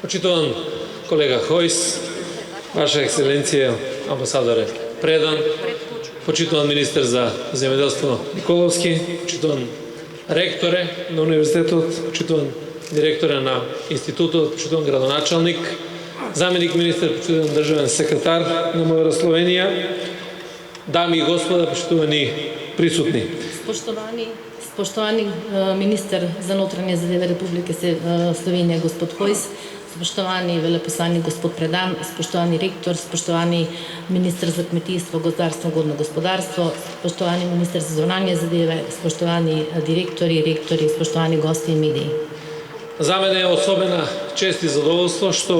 Почитуван колега Хойс, Ваша ексцеленција, амбасадоре Предан, почитуван министер за земјоделство Николовски, почитуван ректоре на универзитетот, почитуван директоре на институтот, почитуван градоначалник, заменик министер, почитуван државен секретар на МВР Словенија, дами и господа, почитувани присутни. Spoštovani minister za notranje zadeve Republike Slovenije, gospod Hojs, spoštovani veleposlanik, gospod Predan, spoštovani rektor, spoštovani minister za kmetijstvo, gozdarstvo, godno gospodarstvo, spoštovani minister za zunanje zadeve, spoštovani rektori, spoštovani gosti in mediji. За мене е особена чест и задоволство што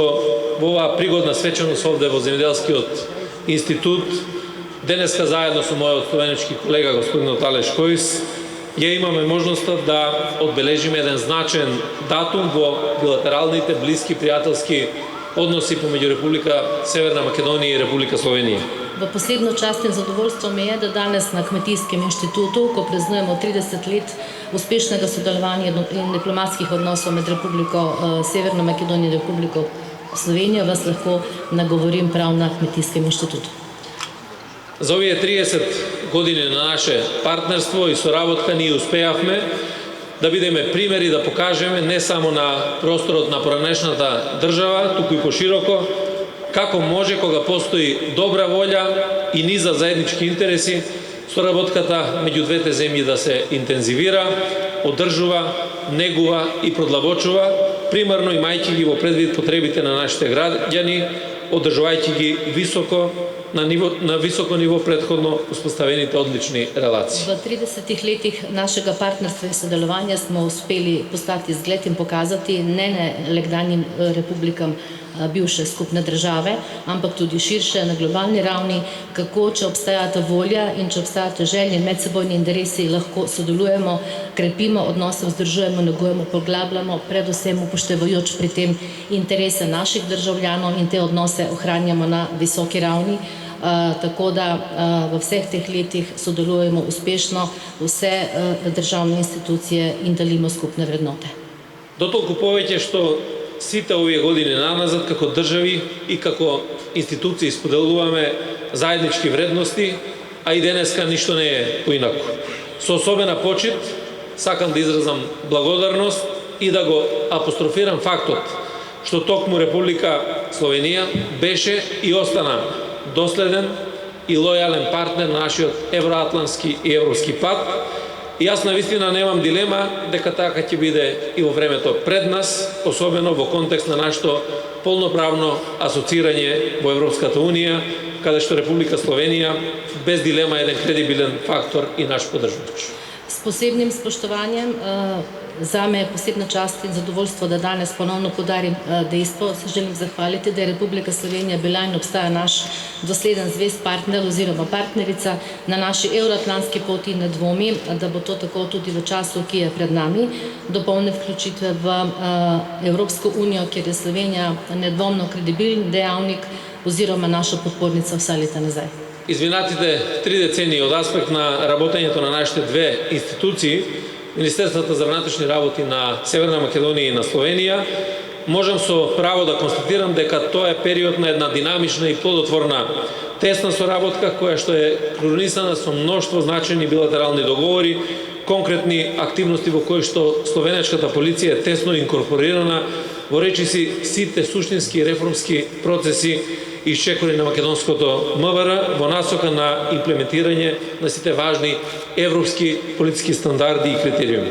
во оваа пригодна свечаност овде во Земјоделскиот институт денеска заедно со мојот словенечки колега господин Алеш Хойс ја имаме можноста да одбележиме еден значен датум во билатералните, блиски, пријателски односи помеѓу Република Северна Македонија и Република Словенија. V posebno čast in zadovoljstvo mi je, da danes na Kmetijskem inštitutu, ko praznujemo 30 let uspešnega sodelovanja in diplomatskih odnosov med Republiko Severno Makedonijo in Republiko Slovenijo, vas lahko nagovorim prav na Kmetijskem inštitutu. За овие 30 години на наше партнерство и соработка ние успеавме да бидеме примери, да покажеме не само на просторот на поранешната држава, туку и пошироко, како може кога постои добра волја и низа заеднички интереси, соработката меѓу двете земји да се интензивира, одржува, негува и продлабочува, примарно имајќи ги во предвид потребите на нашите граѓани, одржувајќи ги на високо ниво предходно успоставените одлични релации. V 30 letih našega partnerstva in sodelovanja smo uspeli postati zgled in pokazati ne nekdanjim republikam bivše skupne države, ampak tudi širše na globalni ravni, kako če obstajata volja in če obstajata želje in medsebojni interesi, lahko sodelujemo, krepimo odnose, vzdržujemo, negujemo, poglabljamo, predvsem upoštevajoč pri tem interese naših državljanov in te odnose ohranjamo na visoki ravni. Tako da v vseh teh letih sodelujemo uspešno vse državne institucije in delimo skupne vrednote. Дотолку повеќе што сите овие години наназад како држави и како институции споделуваме заеднички вредности, а и денеска ништо не е поинаку. Со особена почит сакам да изразам благодарност и да го апострофирам фактот што токму Република Словенија беше и остана доследен и лојален партнер на нашиот евроатлантски и европски пат. И јас навистина немам дилема дека така ќе биде и во времето пред нас, особено во контекст на нашето полноправно асоцирање во Европската Унија, каде што Република Словенија без дилема е еден кредибилен фактор и наш поддржувач. S posebnim spoštovanjem zame je posebna čast in zadovoljstvo, da danes ponovno podarim dejstvo. Se želim zahvaliti, da je Republika Slovenija bila in obstaja naš dosleden zvest partner oziroma partnerica na naši evroatlantski poti. Ne dvomim, da bo to tako tudi v času, ki je pred nami, do polne vključitve v Evropsko unijo, kjer je Slovenija nedvomno kredibilni dejavnik озирoma наша подпорница вся лета назад. Изминатите 3 децении од аспект на работењето на нашите две институции, Министерството за внатрешни работи на Северна Македонија и на Словенија, можам со право да констатирам дека тоа е период на една динамична и плодотворна тесна соработка која што е кронисана со мноштво значајни билатерални договори, конкретни активности во кои што словенечката полиција е тесно инкорпорирана во речиси сите суштински реформски процеси исчекори на македонското МВР во насока на имплементирање на сите важни европски политички стандарди и критериуми.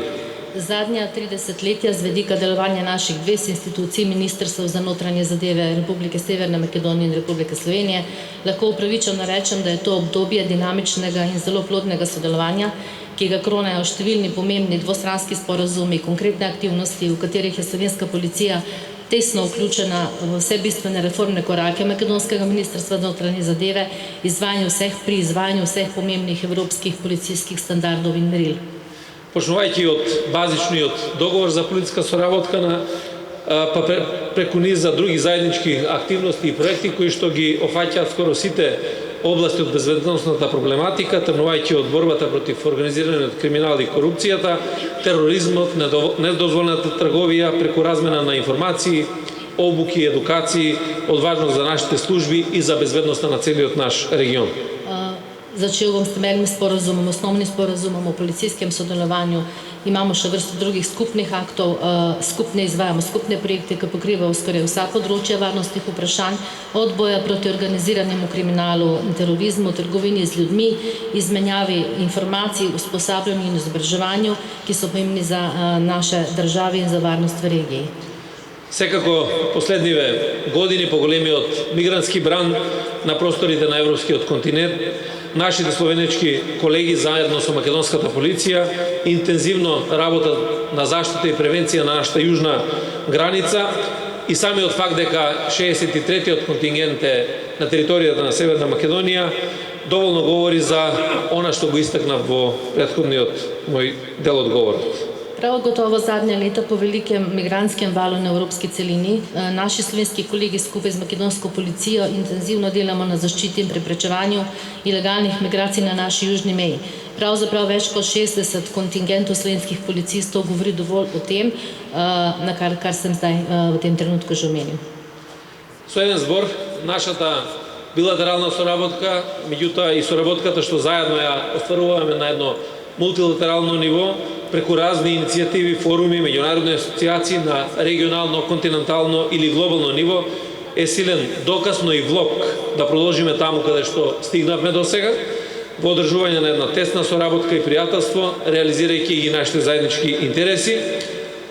Zadnja 30-letja z vedika delovanja naših dveh institucij, Ministrstva za notranje zadeve Republike Severne Makedonije in Republike Slovenije, lahko upravičeno rečem, da je to obdobje dinamičnega in zelo plodnega sodelovanja, ki ga kronajo številni pomembni dvostranski sporazumi, konkretne aktivnosti, v katerih je slovenska policija tesno vključena v vse bistvene reformne korake Makedonskega ministrstva za notranje zadeve, pri izvajanju vseh pomembnih evropskih policijskih standardov in meril. Почнувајќи од базичниот договор за политичка соработка па преку низ за други заеднички активности и проекти кои што ги офаќаат скоро сите области од безбедносната проблематика, тргнувајќи од борбата против организираниот криминал и корупцијата, тероризмот, недозволената трговија преку размена на информации, обуки и едукации од важност за нашите служби и за безбедноста на целиот наш регион. Začel bom s temeljnim sporazumom, osnovnim sporazumom o policijskem sodelovanju. Imamo še vrsto drugih skupnih aktov, izvajamo skupne projekte, ki pokrivajo skoraj vsa področja varnostnih vprašanj, od boja proti organiziranemu kriminalu in terorizmu, trgovini z ljudmi, izmenjavi informacij, usposabljanju in izobraževanju, ki so pomembni za naše države in za varnost v regiji. Секако последниве години по големиот мигрантски бран на просторите на европскиот континент, нашите словенечки колеги заедно со македонската полиција интензивно работат на заштита и превенција на нашата јужна граница и самиот факт дека 63-тиот контингент е на територијата на Северна Македонија доволно говори за она што го истакнав во претходниот мој дел од говорот. Prav gotovo zadnja leta po velikem migrantskem valu na evropski celini naši slovenski kolegi skupaj z makedonsko policijo intenzivno delamo na zaščiti in preprečevanju ilegalnih migracij na naši južni meji. Pravzaprav več kot 60 kontingentov slovenskih policistov govori dovolj o tem, na kar sem zdaj v tem trenutku že omenil. Со еден збор, нашата билатерална соработка, меѓутоа и соработката што заедно ја остваруваме на едно мултилатерално ниво, преку разни иницијативи, форуми, меѓународни асоцијации на регионално, континентално или глобално ниво, е силен доказ, но и влог да продолжиме таму каде што стигнавме до сега, во одржување на една тесна соработка и пријателство, реализирајќи ги нашите заеднички интереси,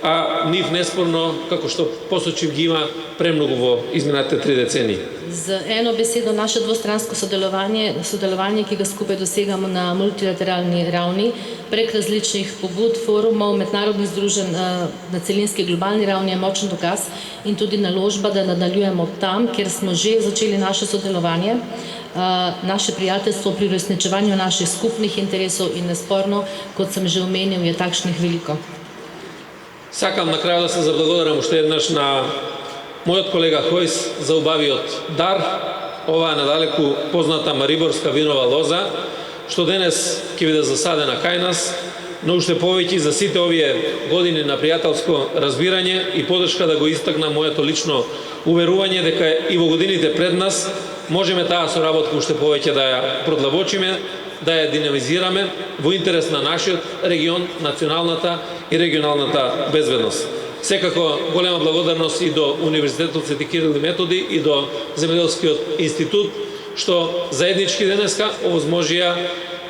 а нив неспорно, како што посочив, ги има премногу во изминатите 3 децении. Z eno besedo, naše dvostransko sodelovanje, ki ga skupaj dosegamo na multilateralni ravni, prek različnih pobud, forumov, mednarodnih združenj na celinski globalni ravni je močen dokaz in tudi naložba, da nadaljujemo tam, kjer smo že začeli naše sodelovanje, naše prijateljstvo pri uresničevanju naših skupnih interesov in nesporno, kot sem že omenil, je takšnih veliko. Сакам на крајот да се заблагодарам уште еднаш на мојот колега Хојс за убавиот дар, оваа надалеку позната мариборска винова лоза, што денес ќе биде засадена кај нас, но уште повеќе за сите овие години на пријателско разбирање и подршка да го истакна моето лично уверување дека и во годините пред нас можеме таа соработка уште повеќе да ја продлабочиме, да ја динамизираме во интерес на нашиот регион, националната и регионалната безбедност. Секако голема благодарност и до Универзитетот Свети Кирил и Методи и до Земјоделскиот институт, што заеднички денеска овозможија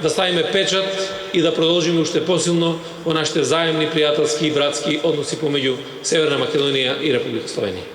да ставиме печат и да продолжиме уште посилно во нашите заемни, пријателски и братски односи помеѓу Северна Македонија и Република Словенија.